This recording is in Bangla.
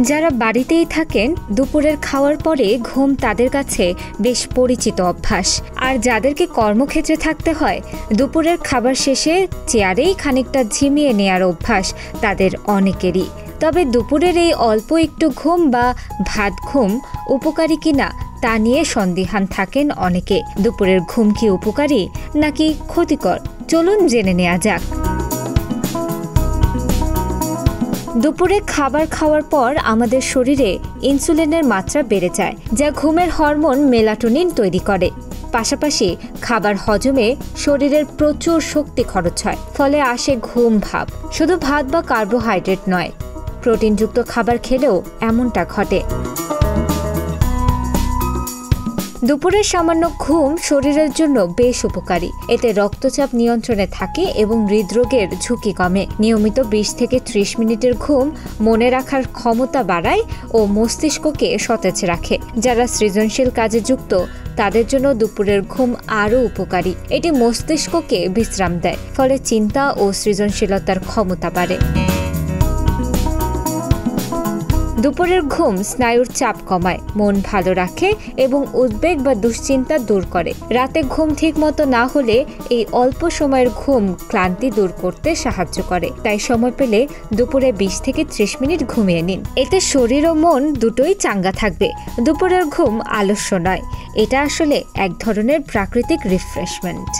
যারা বাড়িতেই থাকেন দুপুরের খাওয়ার পরে ঘুম তাদের কাছে বেশ পরিচিত অভ্যাস। আর যাদেরকে কর্মক্ষেত্রে থাকতে হয় দুপুরের খাবার শেষে চেয়ারেই খানিকটা ঝিমিয়ে নেয়ার অভ্যাস তাদের অনেকেরই। তবে দুপুরের এই অল্প একটু ঘুম বা ভাত ঘুম উপকারী কিনা তা নিয়ে সন্দিহান থাকেন অনেকে। দুপুরের ঘুম কি উপকারী নাকি ক্ষতিকর, চলুন জেনে নেওয়া যাক। দুপুরে খাবার খাওয়ার পর আমাদের শরীরে ইনসুলিনের মাত্রা বেড়ে যায়, যা ঘুমের হরমোন মেলাটোনিন তৈরি করে। পাশাপাশি খাবার হজমে শরীরের প্রচুর শক্তি খরচ হয়, ফলে আসে ঘুম ভাব। শুধু ভাত বা কার্বোহাইড্রেট নয়, প্রোটিনযুক্ত খাবার খেলেও এমনটা ঘটে। দুপুরের সামান্য ঘুম শরীরের জন্য বেশ উপকারী। এতে রক্তচাপ নিয়ন্ত্রণে থাকে এবং হৃদরোগের ঝুঁকি কমে। নিয়মিত 20 থেকে 30 মিনিটের ঘুম মনে রাখার ক্ষমতা বাড়ায় ও মস্তিষ্ককে সতেজ রাখে। যারা সৃজনশীল কাজে যুক্ত তাদের জন্য দুপুরের ঘুম আরও উপকারী। এটি মস্তিষ্ককে বিশ্রাম দেয়, ফলে চিন্তা ও সৃজনশীলতার ক্ষমতা বাড়ে। দুপুরের ঘুম স্নায়ুর চাপ কমায়, মন ভালো রাখে এবং উদ্বেগ বা দুশ্চিন্তা দূর করে। রাতে ঘুম ঠিক মতো না হলে এই অল্প সময়ের ঘুম ক্লান্তি দূর করতে সাহায্য করে। তাই সময় পেলে দুপুরে 20 থেকে 30 মিনিট ঘুমিয়ে নিন। এতে শরীর ও মন দুটোই চাঙ্গা থাকবে। দুপুরের ঘুম আলস্য নয়, এটা আসলে এক ধরনের প্রাকৃতিক রিফ্রেশমেন্ট।